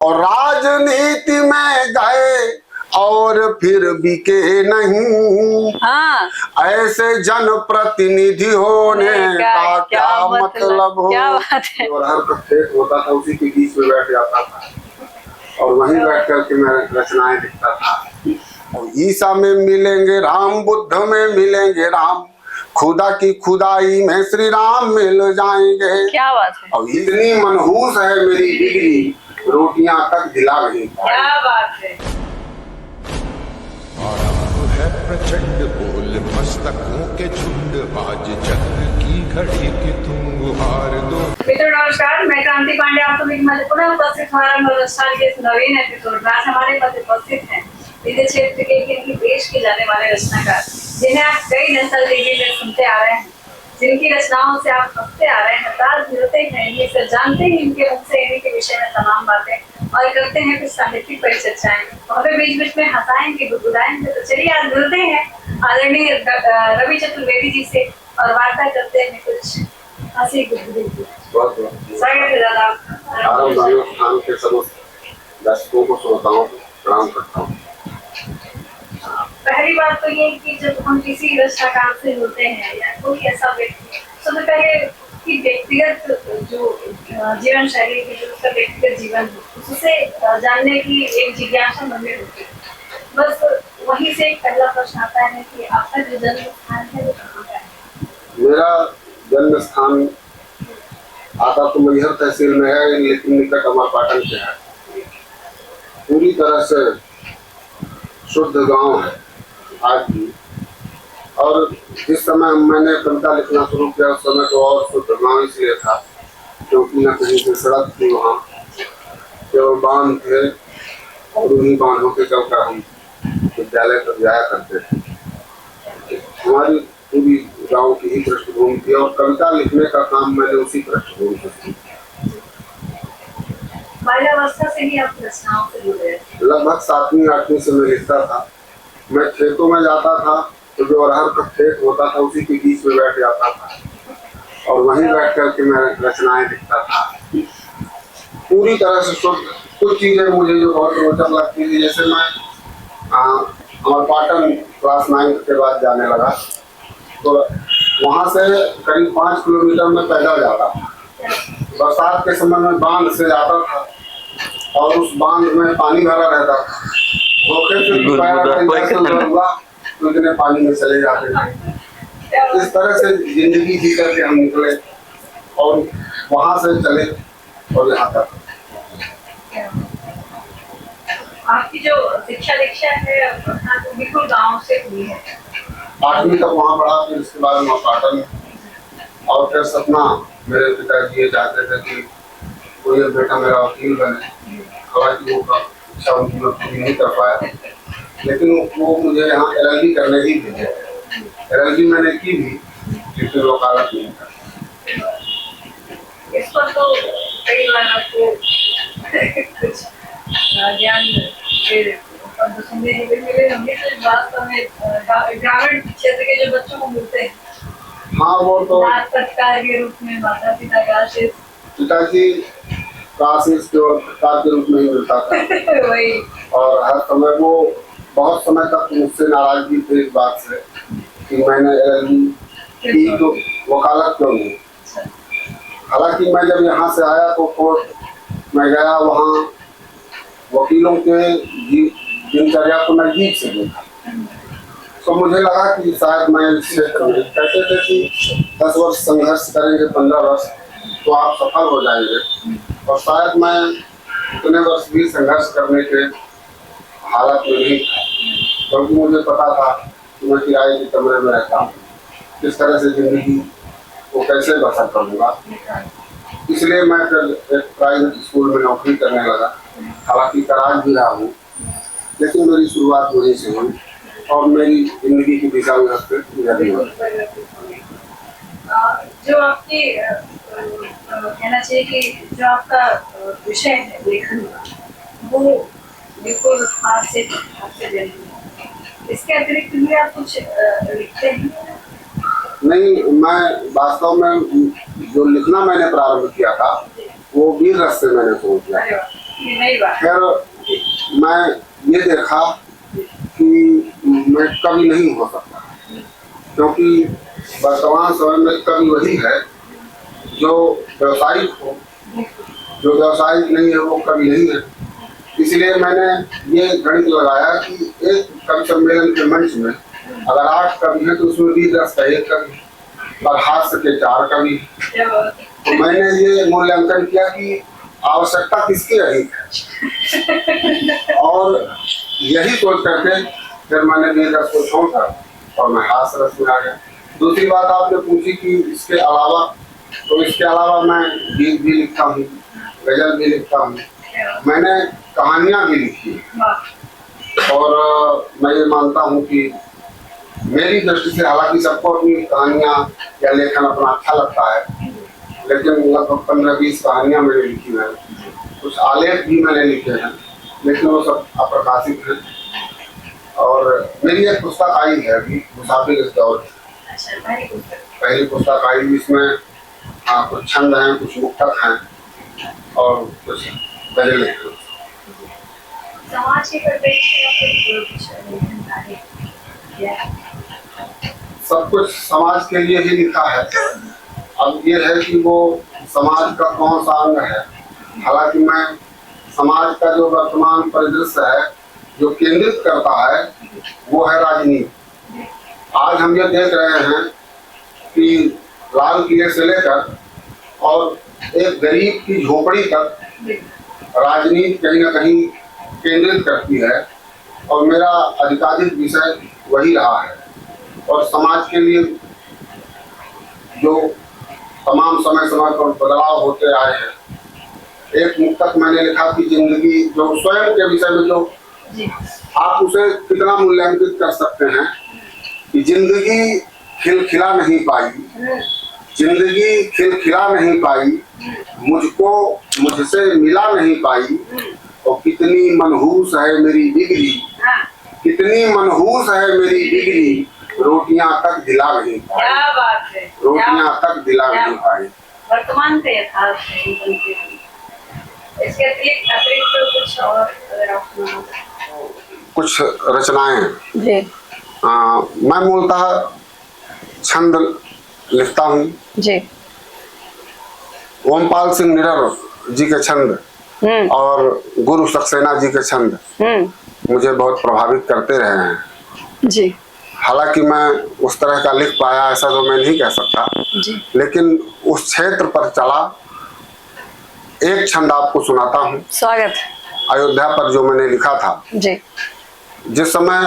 और राजनीति में गए और फिर बिके नहीं। हाँ, ऐसे जनप्रतिनिधि होने का क्या मतलब हो। क्या बात है। और हर खेत होता था, उसी के बीच में बैठ जाता था और वहीं बैठ करके मैं रचनाएं लिखता था। और ईसा में मिलेंगे राम, बुद्ध में मिलेंगे राम, खुदा की खुदाई में श्री राम मिल जाएंगे। क्या बात है। और इतनी मनहूस है मेरी डिग्री, रोटियां तक दिला नहीं। क्या बात है। और अब है प्रचंड बोल मस्तकों के झुंड, आज चक्र की घड़ी की तुम गुहार दो। मित्रों नमस्कार, मैं क्रांति पांडे, आप सभी के पुनः उपस्थित हमारा नवरसाल के नवीन एपिसोड में। आज हमारे मध्य उपस्थित हैं विद्या क्षेत्र के इनकी देश के जाने वाले रचनाकार, जिन्हें आप कई नस्ल टीवी में सुनते आ रहे हैं, जिनकी रचनाओं से आप हंसते आ रहे हैं, रात मिलते हैं, ये सब जानते हैं इनके मुख से इन्हीं के विषय में तमाम बातें और करते हैं कुछ साहित्यिक परिचर्चाएं। हमें बीच बीच में हंसाएंगे, गुदगुदाएंगे। तो चलिए आज मिलते हैं आदरणीय रवि चतुर्वेदी जी से और वार्ता करते हैं कुछ हंसी गुदगुदी। स्वागत है दादा। के समस्त दर्शकों को श्रोताओं को प्रणाम करता हूँ। पहली बात तो ये कि जब हम किसी रचनाकार से मिलते हैं या कोई ऐसा व्यक्ति, सबसे पहले कि व्यक्तिगत जो जीवन शैली की, जो उसका व्यक्तिगत जीवन उससे जानने की एक जिज्ञासा मन में होती है। बस वहीं से एक पहला प्रश्न आता है कि आपका जो जन्म स्थान है वो कहाँ का है? मेरा जन्म स्थान आता तो मैहर तहसील में है, लेकिन निकट अमरपाटन से है। पूरी तरह से शुद्ध गांव है आज भी। और जिस समय मैंने कविता लिखना शुरू किया उस समय तो और शुद्ध गांव इसलिए था क्योंकि न कहीं से सड़क थी, वहाँ केवल बांध थे और उन्हीं बांधों के चलकर हम विद्यालय तक जाया करते थे। हमारी पूरी गांव की ही पृष्ठभूमि थी और कविता लिखने का काम मैंने उसी पृष्ठभूमि से किया। बाल्यावस्था से ही आप रचनाओं से जुड़े? लगभग 7वीं 8वीं से मैं लिखता था। मैं खेतों में जाता था तो जो अरहर का खेत होता था उसी के बीच में बैठ जाता था और वहीं बैठ करके मैं रचनाएं लिखता था। पूरी तरह से कुछ चीजें मुझे जो बहुत रोचक लगती थी, जैसे मैं अमरपाटन क्लास 9 के बाद जाने लगा तो वहाँ से करीब 5 किलोमीटर में पैदल जाता था। बरसात के समय में बांध से जाता था और उस बांध में पानी भरा रहता था। धोखे से तो इतने पानी में चले जाते थे। इस तरह से जिंदगी जी करके हम निकले और वहां से चले और यहाँ तक। आपकी जो शिक्षा दीक्षा है तो बिल्कुल गांव से हुई है। 8वीं तक वहाँ पढ़ा, फिर इसके बाद अमरपाटन। और फिर सपना मेरे पिताजी ये चाहते थे कि कोई बेटा मेरा वकील बने। हालांकि वो इच्छा उनकी मैं पूरी नहीं कर पाया, लेकिन वो मुझे यहाँ LLB करने ही भेजे। LLB मैंने की भी, लेकिन वकालत नहीं कर। इस पर तो कई बार आपको कुछ ज्ञान मिले होंगे तो वास्तव में ग्रामीण क्षेत्र के जो बच्चों को मिलते हैं। हाँ, वो तो सत्कार के रूप में माता पिता का आशीष, पिताजी का आशीष सत्कार के रूप में ही मिलता था। वही। और हर समय वो बहुत समय तक मुझसे नाराजगी थे इस बात से कि मैंने LLB की तो वकालत क्यों नहीं। हालांकि मैं जब यहाँ से आया तो कोर्ट में गया, वहाँ वकीलों के दिनचर्या को नजदीक से देखा तो मुझे लगा कि शायद मैं इस क्षेत्र में, कहते थे कि 10 वर्ष संघर्ष करेंगे, 15 वर्ष तो आप सफल हो जाएंगे। और शायद मैं इतने वर्ष भी संघर्ष करने के हालत में नहीं था, क्योंकि मुझे पता था कि मैं किराए के कमरे में रहता हूँ, किस तरह से जिंदगी को कैसे बसर करूँगा। इसलिए मैं फिर एक प्राइवेट स्कूल में नौकरी करने लगा। हालांकि कराज भी रहा हूँ, लेकिन मेरी शुरुआत वहीं से हुई और मेरी जिंदगी की दिशा में जारी हुई। जो आपकी कहना चाहिए कि जो आपका विषय है लेखन का, वो बिल्कुल हाथ से इसके अतिरिक्त भी आप कुछ लिखते हैं? नहीं, मैं वास्तव में जो लिखना मैंने प्रारंभ किया था वो वीर रस से मैंने शुरू किया। ये नई बात। खैर मैं ये देखा कि मैं कवि नहीं हो सकता, क्योंकि वर्तमान समय में कवि वही है जो व्यवसायिक हो, जो व्यवसायिक नहीं है वो कवि नहीं है। इसलिए मैंने ये गणित लगाया कि एक कवि सम्मेलन के मंच में अगर 8 कवि हैं तो उसमें वीर रस का 1 कवि और हास्य के 4 कवि। तो मैंने ये मूल्यांकन किया कि आवश्यकता किसकी अधिक है, और यही सोच करके फिर मैंने वीर रस को छोड़ा और मैं हास्य रस में आ गया। दूसरी बात आपने पूछी कि इसके अलावा, तो इसके अलावा मैं गीत भी लिखता हूँ, गजल भी लिखता हूँ, मैंने कहानियाँ भी लिखी हैं। और मैं ये मानता हूँ कि मेरी दृष्टि से, हालांकि सबको अपनी कहानियाँ या लेखन अपना अच्छा लगता है, लेकिन लगभग 15-20 कहानियाँ मैंने लिखी हैं। कुछ आलेख भी मैंने लिखे हैं, लेकिन वो सब अप्रकाशित हैं। और मेरी एक पुस्तक आई है अभी, मुसाफिर इस दौर, पहली पुस्तक आई, जिसमें कुछ छंद हैं, कुछ मुक्तक हैं और कुछ गजलें हैं। समाज के सब कुछ समाज के लिए ही लिखा है। अब ये है कि वो समाज का कौन सा अंग है। हालांकि मैं समाज का जो वर्तमान परिदृश्य है जो केंद्रित करता है वो है राजनीति। आज हम ये देख रहे हैं कि लाल किले से लेकर और एक गरीब की झोपड़ी तक राजनीति कहीं ना कहीं केंद्रित करती है, और मेरा अधिकाधिक विषय वही रहा है। और समाज के लिए जो तमाम समय समय पर बदलाव होते आए हैं। एक मुक्तक मैंने लिखा कि जिंदगी, जो स्वयं के विषय में जो आप उसे कितना मूल्यांकित कर सकते हैं कि जिंदगी खिलखिला नहीं पाई, जिंदगी खिलखिला नहीं पाई, मुझको मुझसे मिला नहीं पाई, और कितनी मनहूस है मेरी बिगड़ी, कितनी मनहूस है मेरी बिगड़ी, रोटियां तक दिला नहीं पाई। क्या बात है, रोटियां तक दिला नहीं पाई। वर्तमान पे यथार्थ है। इसके अतिरिक्त कुछ और अगर आप कुछ रचनाएं जी। मैं मूलतः छंद लिखता हूँ जी। ओमपाल सिंह निडर जी के छंद और गुरु सक्सेना जी के छंद मुझे बहुत प्रभावित करते रहे हैं। जी। हालांकि मैं उस तरह का लिख पाया ऐसा तो मैं नहीं कह सकता जी। लेकिन उस क्षेत्र पर चला एक छंद आपको सुनाता हूँ। स्वागत। अयोध्या पर जो मैंने लिखा था। जी। जिस समय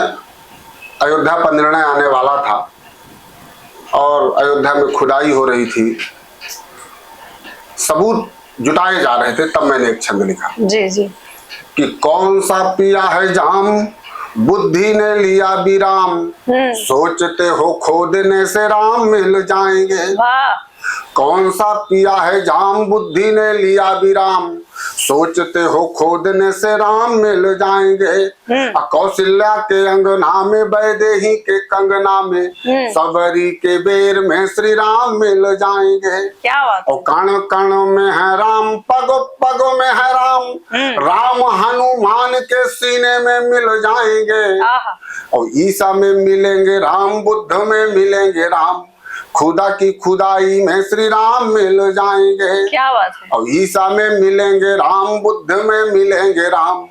अयोध्या पर निर्णय आने वाला था और अयोध्या में खुदाई हो रही थी, सबूत जुटाए जा रहे थे, तब मैंने एक छंद लिखा। जी जी। कि कौन सा पिया है जाम बुद्धि ने लिया विराम, सोचते हो खोदने से राम मिल जाएंगे। वाह। कौन सा पिया है जाम बुद्धि ने लिया विराम, सोचते हो खोदने से राम मिल जाएंगे। कौशल्या के अंगना में वैदेही के कंगना में, सबरी के बेर में श्री राम मिल जाएंगे। क्या बात। और कण कण में है राम, पगो पगो में है राम, राम हनुमान के सीने में मिल जाएंगे। और ईसा में मिलेंगे राम, बुद्ध में मिलेंगे राम, खुदा की खुदाई में श्री राम मिल जाएंगे। क्या बात है। और ईसा में मिलेंगे राम, बुद्ध में मिलेंगे राम,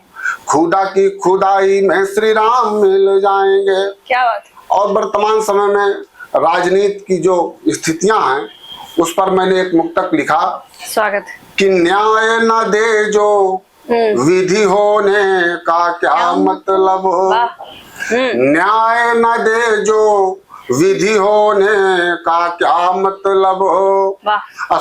खुदा की खुदाई में श्री राम मिल जाएंगे। क्या बात है। और वर्तमान समय में राजनीति की जो स्थितियां हैं उस पर मैंने एक मुक्तक लिखा। स्वागत। कि न्याय न दे जो विधि होने का क्या मतलब हो, न्याय न दे जो विधि होने का क्या मतलब हो,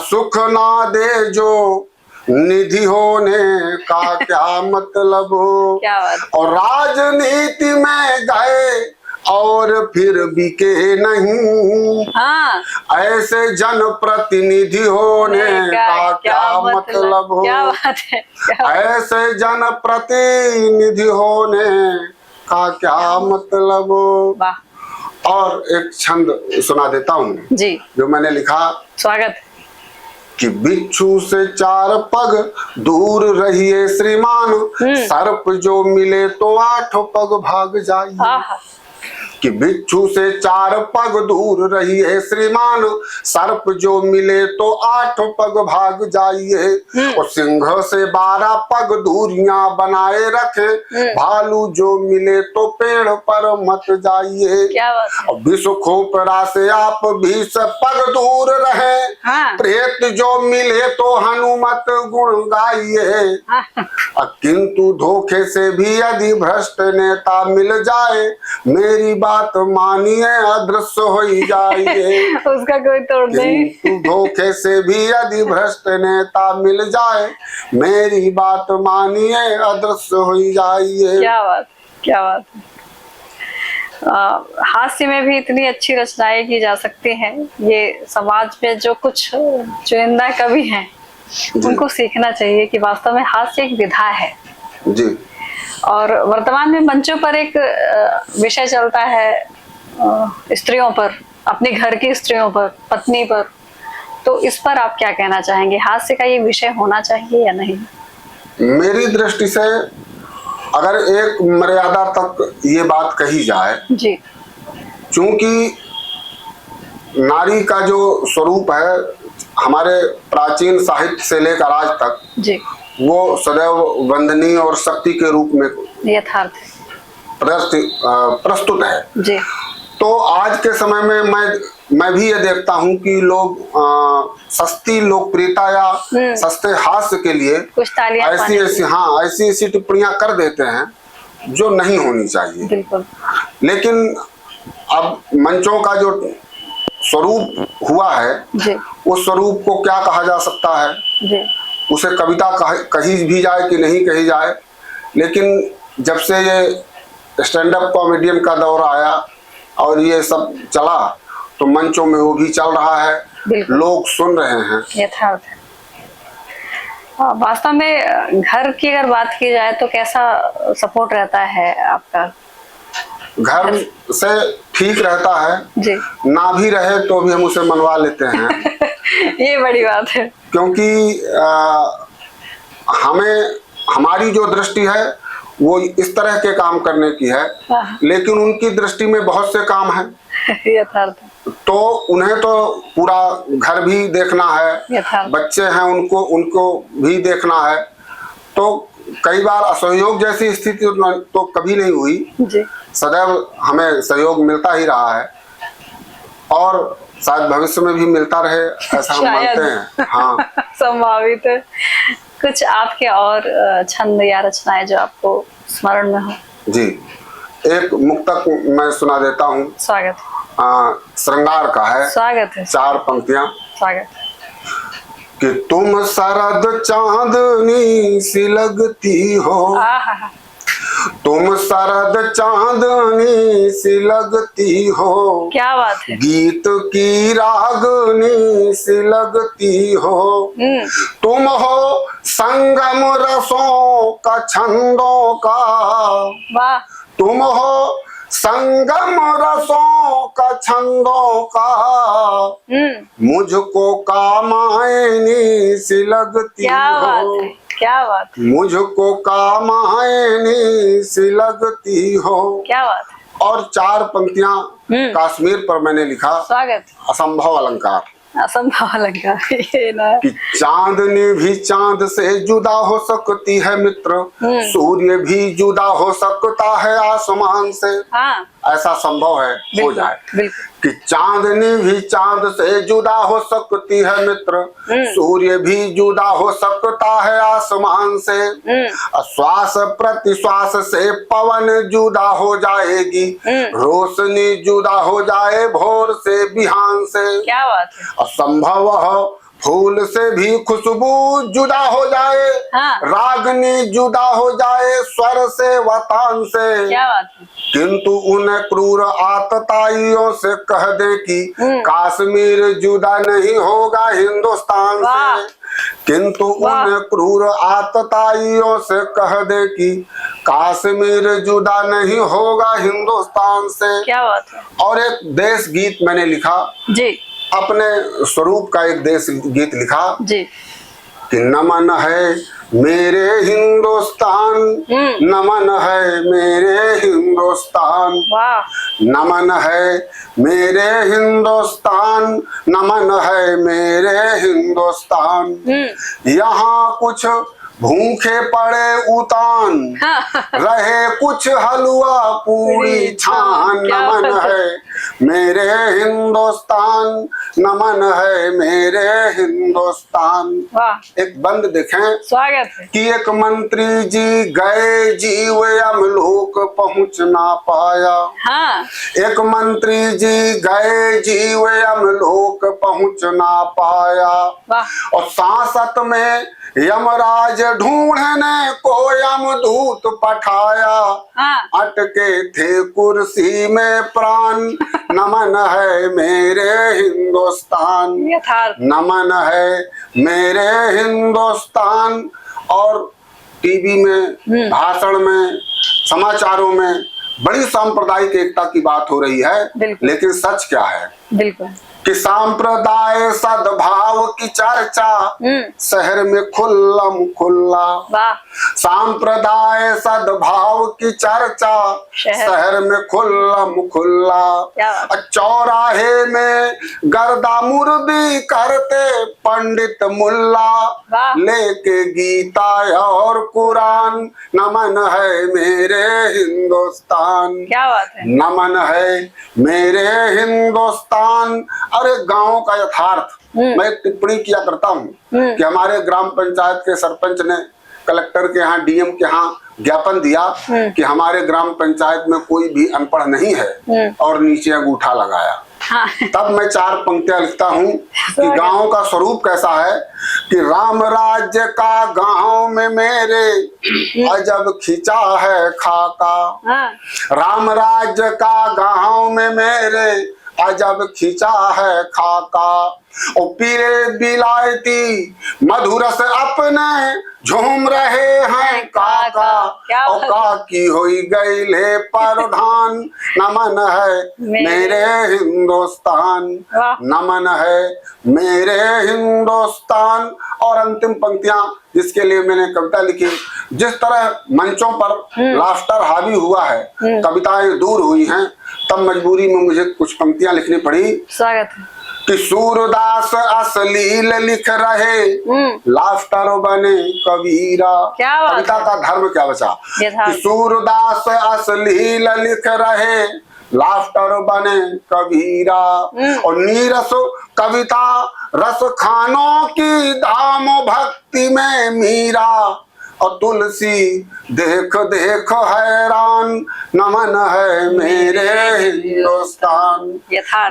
सुख ना दे जो निधि होने का क्या मतलब हो। क्या बात। और राजनीति में गए और फिर बिके नहीं, हाँ। ऐसे जनप्रतिनिधि होने का क्या मतलब हो। क्या बात है। ऐसे जनप्रतिनिधि होने का क्या मतलब हो। वाह। और एक छंद सुना देता हूँ जी। जो मैंने लिखा। स्वागत। कि बिच्छू से 4 पग दूर रहिए श्रीमान, सर्प जो मिले तो 8 पग भाग जाइए। आहा, कि बिच्छू से 4 पग दूर रहिए श्रीमान, सर्प जो मिले तो 8 पग भाग जाइए। और सिंह से 12 पग दूरियां बनाए रखे, भालू जो मिले तो पेड़ पर मत जाइए। क्या बात है। और विष खोपड़ा से आप 20 पग दूर रहे, हाँ। प्रेत जो मिले तो हनुमत गुण गाइए। किंतु धोखे से भी यदि भ्रष्ट नेता मिल जाए, मेरी बात मानिए अदृश्य हो जाइए। उसका कोई तोड़ नहीं। किंतु धोखे से भी यदि भ्रष्ट नेता मिल जाए, मेरी बात मानिए अदृश्य हो जाइए। क्या बात, क्या बात है। हास्य में भी इतनी अच्छी रचनाएं की जा सकती हैं। ये समाज में जो कुछ चुनिंदा कवि हैं उनको सीखना चाहिए कि वास्तव में हास्य एक विधा है जी। और वर्तमान में मंचों पर एक विषय चलता है स्त्रियों पर, अपने घर की स्त्रियों पर, पत्नी पर, तो इस पर आप क्या कहना चाहेंगे? हास्य का ये विषय होना चाहिए या नहीं? मेरी दृष्टि से अगर एक मर्यादा तक ये बात कही जाए जी, क्योंकि नारी का जो स्वरूप है हमारे प्राचीन साहित्य से लेकर आज तक जी, वो सदैव वंदनीय और शक्ति के रूप में यथार्थ है। प्रस्तुत है जी, तो आज के समय में मैं भी ये देखता हूँ कि लोग सस्ती लोकप्रियता या सस्ते हास्य के लिए कुछ तालियां ऐसी टिप्पणियां कर देते हैं जो नहीं होनी चाहिए। बिल्कुल। लेकिन अब मंचों का जो स्वरूप हुआ है जी, उस स्वरूप को क्या कहा जा सकता है? जी, उसे कविता कही भी जाए कि नहीं कही जाए, लेकिन जब से ये स्टैंड अप कॉमेडियन का दौर आया और ये सब चला तो मंचों में वो भी चल रहा है, लोग सुन रहे हैं। यथार्थ है। वास्तव में घर की अगर बात की जाए तो कैसा सपोर्ट रहता है आपका? घर से ठीक रहता है जी, ना भी रहे तो भी हम उसे मनवा लेते हैं। ये बड़ी बात है। क्योंकि हमारी जो दृष्टि है वो इस तरह के काम करने की है, लेकिन उनकी दृष्टि में बहुत से काम हैं। यथार्थ। तो उन्हें तो पूरा घर भी देखना है, बच्चे हैं उनको भी देखना है, तो कई बार असहयोग जैसी स्थिति तो कभी नहीं हुई जी। सदैव हमें सहयोग मिलता ही रहा है और शायद भविष्य में भी मिलता रहे ऐसा हम मानते हैं। हाँ, संभावित है। कुछ आपके और छंद या रचनाएं जो आपको स्मरण में हो? जी, एक मुक्तक मैं सुना देता हूँ। स्वागत। श्रृंगार का है। स्वागत है। 4 पंक्तियां। स्वागत। कि तुम शरद चांदनी सी लगती हो, तुम शरद चांदनी सी लगती हो, क्या बात है। गीत की रागनी सी लगती हो, तुम हो संगम रसों का छंदों का, वाह, तुम हो संगम रसों का छंदों का, मुझको कामायनी सी लगती क्या हो, बात है, क्या बात है, मुझको कामायनी सी लगती हो। क्या बात है। और 4 पंक्तियां कश्मीर पर मैंने लिखा। स्वागत। असंभव अलंकार। असंभव अलंकार। ये ना कि चांदनी भी चांद से जुदा हो सकती है मित्र, सूर्य भी जुदा हो सकता है आसमान से। हाँ, ऐसा संभव है हो जाए कि चांदनी भी चांद से जुदा हो सकती है मित्र, सूर्य भी जुदा हो सकता है आसमान से, श्वास प्रति श्वास से पवन जुदा हो जाएगी, रोशनी जुदा हो जाए भोर से बिहान से। क्या बात है। असंभव हो फूल से भी खुशबू जुदा हो जाए, हाँ। रागनी जुदा हो जाए स्वर से वतान से। क्या बात है। किंतु उन्हें क्रूर आतताइयों से कह दे कि कश्मीर जुदा नहीं होगा हिंदुस्तान से, किंतु उन्हें क्रूर आतताइयों से कह दे कि कश्मीर जुदा नहीं होगा हिंदुस्तान से। क्या बात है। और एक देश गीत मैंने लिखा जी, अपने स्वरूप का एक देश गीत लिखा जी। कि नमन है मेरे हिंदुस्तान, नमन है मेरे हिंदुस्तान, वाह। नमन है मेरे हिंदुस्तान, नमन है मेरे हिंदुस्तान। यहाँ कुछ भूखे पड़े उतान, रहे कुछ हलवा पूरी छान। नमन है मेरे हिंदुस्तान, नमन है मेरे हिंदुस्तान। वाह। एक बंद देखें, स्वागत है कि एक मंत्री जी गए जीव यमलोक पहुंच ना पाया। हाँ। एक मंत्री जी गए जीव यमलोक पहुंच ना पाया। वाह। और सांसत में यमराज ढूंढने को यमदूत पठाया। हाँ। अटके थे कुर्सी में प्राण, नमन है मेरे हिंदुस्तान, यथार्थ। नमन है मेरे हिंदुस्तान। और टीवी में, भाषण में, समाचारों में बड़ी सांप्रदायिक एकता की बात हो रही है, लेकिन सच क्या है बिल्कुल कि सांप्रदाय सद्भाव की चर्चा शहर में खुल्लम खुल्ला। वाह। सांप्रदाय सद्भाव की चर्चा शहर में खुल्लम खुल्ला। चौराहे में गर्दा मुर्दी करते पंडित मुल्ला, लेके गीता और कुरान। नमन है मेरे हिंदुस्तान, क्या बात है, नमन है मेरे हिंदुस्तान। अरे गांव का यथार्थ मैं एक टिप्पणी किया करता हूँ कि हमारे ग्राम पंचायत के सरपंच ने कलेक्टर के यहाँ, डीएम के यहाँ ज्ञापन दिया कि हमारे ग्राम पंचायत में कोई भी अनपढ़ नहीं है, और नीचे अंगूठा लगाया। हाँ। तब मैं 4 पंक्तियां लिखता हूँ कि गांव का स्वरूप कैसा है कि राम राज्य का गांव में मेरे अजब खिंचा है खाका। राम राज्य का गांव में मेरे अजब खिंचा है खाका। ओ पीरे बिलायती मधुरस अपने झूम रहे हैं काका। और काकी होई गईले प्रधान, नमन है मेरे हिंदुस्तान, नमन है मेरे हिंदुस्तान। और अंतिम पंक्तियां जिसके लिए मैंने कविता लिखी, जिस तरह मंचों पर लाफ्टर हावी हुआ है, कविताएं दूर हुई हैं, तब मजबूरी में मुझे कुछ पंक्तियां लिखनी पड़ी। स्वागत है। कि सूरदास अश्लील लिख रहे, लाफ्टर बने कबीरा। कविता का धर्म क्या बचा कि सूरदास अश्लील लिख रहे, लाफ्टर बने कबीरा। और नीरस कविता रस खानों की धाम भक्ति में मीरा। और तुलसी देख देख हैरान, नमन है मेरे हिंदुस्तान,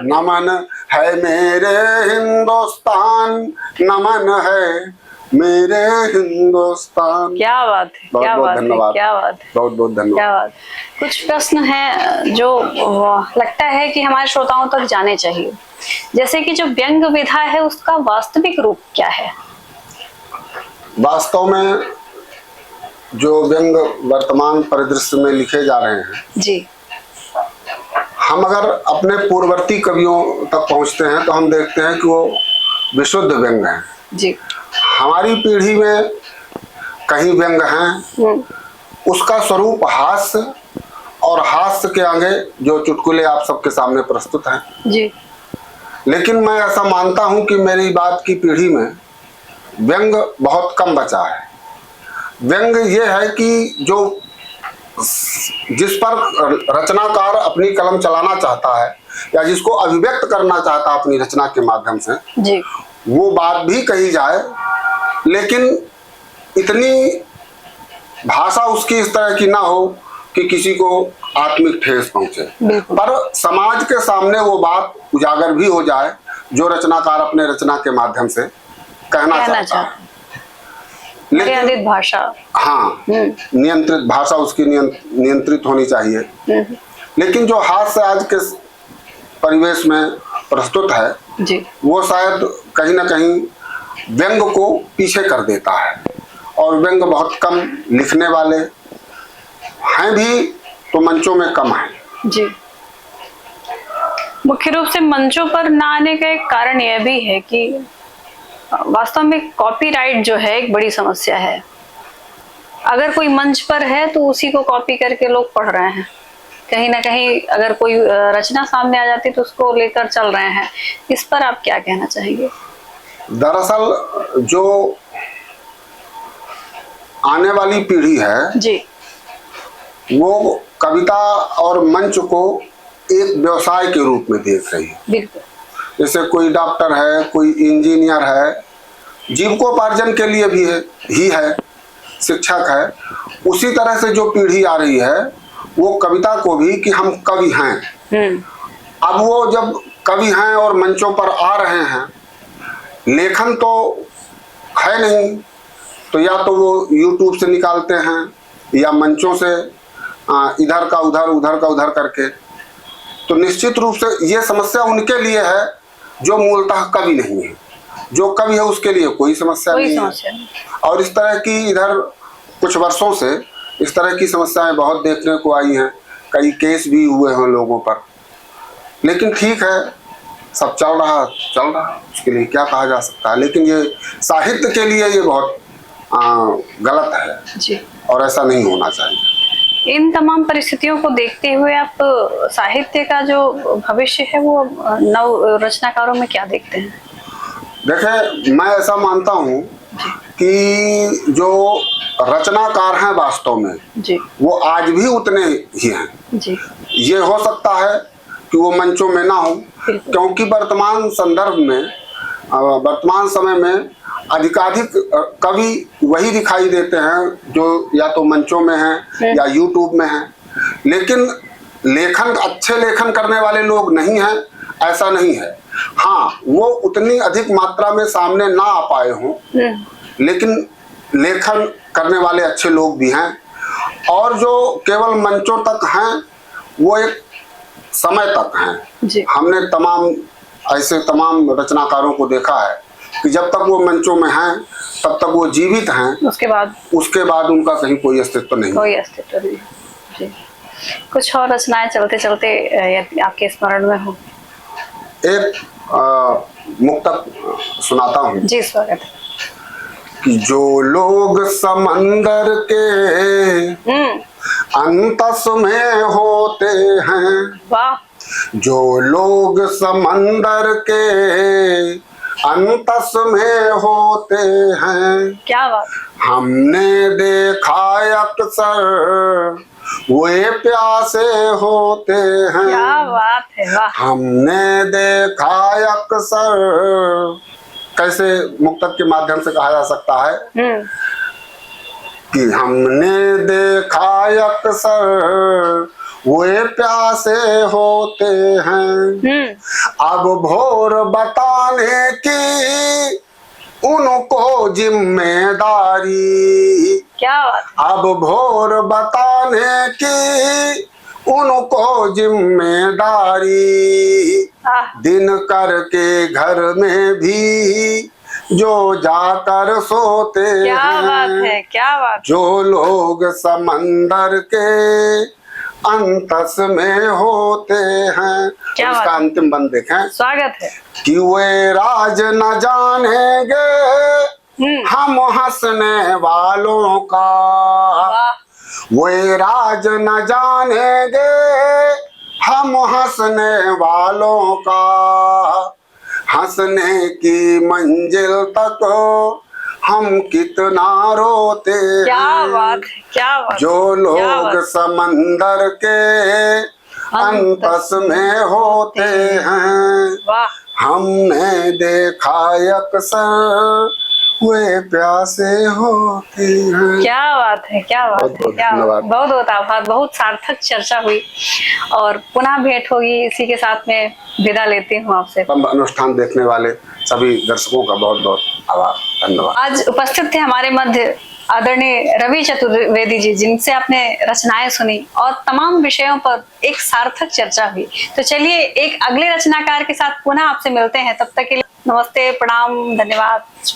नमन है मेरे हिंदुस्तान, नमन है मेरे हिंदुस्तान। क्या बात है, क्या बात है, क्या बात है, बहुत बहुत धन्यवाद। क्या बात। कुछ प्रश्न हैं जो लगता है कि हमारे श्रोताओं तक जाने चाहिए, जैसे कि जो व्यंग विधा है उसका वास्तविक रूप क्या है? वास्तव में जो व्यंग वर्तमान परिदृश्य में लिखे जा रहे हैं जी, हम अगर अपने पूर्ववर्ती कवियों तक पहुंचते हैं तो हम देखते हैं कि वो विशुद्ध व्यंग हैं जी। हमारी पीढ़ी में कहीं व्यंग हैं, उसका स्वरूप हास्य, और हास्य के आगे जो चुटकुले आप सबके सामने प्रस्तुत हैं जी। लेकिन मैं ऐसा मानता हूं कि मेरी बात की पीढ़ी में व्यंग बहुत कम बचा है। व्यंग ये है कि जो जिस पर रचनाकार अपनी कलम चलाना चाहता है या जिसको अभिव्यक्त करना चाहता है अपनी रचना के माध्यम से जी, वो बात भी कही जाए, लेकिन इतनी भाषा उसकी इस तरह की ना हो कि किसी को आत्मिक ठेस पहुंचे, पर समाज के सामने वो बात उजागर भी हो जाए जो रचनाकार अपने रचना के माध्यम से कहना चाहता है। नियंत्रित भाषा, हाँ, नियंत्रित भाषा उसकी नियंत्रित होनी चाहिए। लेकिन जो हास्य आज के परिवेश में प्रस्तुत है जी, वो शायद कहीं ना कहीं व्यंग को पीछे कर देता है, और व्यंग बहुत कम लिखने वाले हैं भी तो मंचों में कम है जी। मुख्य रूप से मंचों पर ना आने का एक कारण यह भी है कि वास्तव में कॉपीराइट जो है एक बड़ी समस्या है। अगर कोई मंच पर है तो उसी को कॉपी करके लोग पढ़ रहे हैं, कहीं ना कहीं अगर कोई रचना सामने आ जाती तो उसको लेकर चल रहे हैं। इस पर आप क्या कहना चाहेंगे? दरअसल जो आने वाली पीढ़ी है जी, वो कविता और मंच को एक व्यवसाय के रूप में देख रही है। बिल्कुल। जैसे कोई डॉक्टर है, कोई इंजीनियर है, जीविकोपार्जन के लिए भी है, शिक्षक है। उसी तरह से जो पीढ़ी आ रही है वो कविता को भी कि हम कवि हैं। अब वो जब कवि हैं और मंचों पर आ रहे हैं, लेखन तो है नहीं, तो या तो वो यूट्यूब से निकालते हैं या मंचों से इधर का उधर, उधर का उधर करके। तो निश्चित रूप से ये समस्या उनके लिए है जो मूलतः कवि नहीं है। जो कवि है उसके लिए कोई समस्या नहीं है। और इस तरह की इधर कुछ वर्षों से इस तरह की समस्याएं बहुत देखने को आई हैं। कई केस भी हुए हैं लोगों पर। लेकिन ठीक है, सब चल रहा, उसके लिए क्या कहा जा सकता है। लेकिन ये साहित्य के लिए ये बहुत गलत है जी, और ऐसा नहीं होना चाहिए। इन तमाम परिस्थितियों को देखते हुए आप साहित्य का जो भविष्य है वो नव रचनाकारों में क्या देखते हैं? देखें, मैं ऐसा मानता हूँ कि जो रचनाकार हैं वास्तव में जी, वो आज भी उतने ही हैं। जी, ये हो सकता है कि वो मंचों में ना हो, क्योंकि वर्तमान संदर्भ में, वर्तमान समय में अधिकाधिक कवि वही दिखाई देते हैं जो या तो मंचों में हैं या यूट्यूब में हैं। लेकिन लेखन, अच्छे लेखन करने वाले लोग नहीं हैं, ऐसा नहीं है। हाँ, वो उतनी अधिक मात्रा में सामने ना आ पाए हों, लेकिन लेखन करने वाले अच्छे लोग भी हैं। और जो केवल मंचों तक हैं वो एक समय तक हैं। हमने तमाम रचनाकारों को देखा है कि जब तक वो मंचों में हैं तब तक वो जीवित हैं, उसके बाद उनका कहीं कोई अस्तित्व नहीं। जी। कुछ और रचनाएं चलते चलते आपके स्मरण में हो? एक मुक्तक सुनाता हूँ। जी, स्वागत है। कि जो लोग समंदर के अंतस में होते हैं, वाह, जो लोग समंदर के अंतस में होते हैं, क्या बात। हमने देखा अक्सर वे प्यासे होते हैं। क्या बात है, वाह। हमने देखा अक्सर, कैसे मुक्तक के माध्यम से कहा जा सकता है कि हमने देखा अक्सर वे प्यासे होते हैं, अब भोर बताने की उनको जिम्मेदारी। क्या बात। अब भोर बताने की उनको जिम्मेदारी, दिन करके घर में भी जो जाकर सोते हैं। क्या बात है, क्या बात। जो लोग समंदर के अंतस में होते हैं। इसका अंतिम बंद देखें। स्वागत है। कि वे राज न जानेंगे हम हंसने वालों का, वे राज न जानेंगे हम हंसने वालों का, हंसने की मंजिल तक हम कितना रोते हैं। क्या बात है, क्या बात। जो लोग समंदर के अंतस में होते हैं, हमने देखा अक्सर वे प्यासे होते हैं। क्या बात है, क्या बात है, क्या बात। बहुत बहुत आभार। बहुत सार्थक चर्चा हुई और पुनः भेंट होगी। इसी के साथ में विदा लेती हूँ आपसे। अनुष्ठान देखने वाले सभी दर्शकों का बहुत बहुत आभार, धन्यवाद। आज उपस्थित थे हमारे मध्य आदरणीय रवि चतुर्वेदी जी, जिनसे आपने रचनाएं सुनी और तमाम विषयों पर एक सार्थक चर्चा हुई। तो चलिए एक अगले रचनाकार के साथ पुनः आपसे मिलते हैं। तब तक के लिए नमस्ते, प्रणाम, धन्यवाद।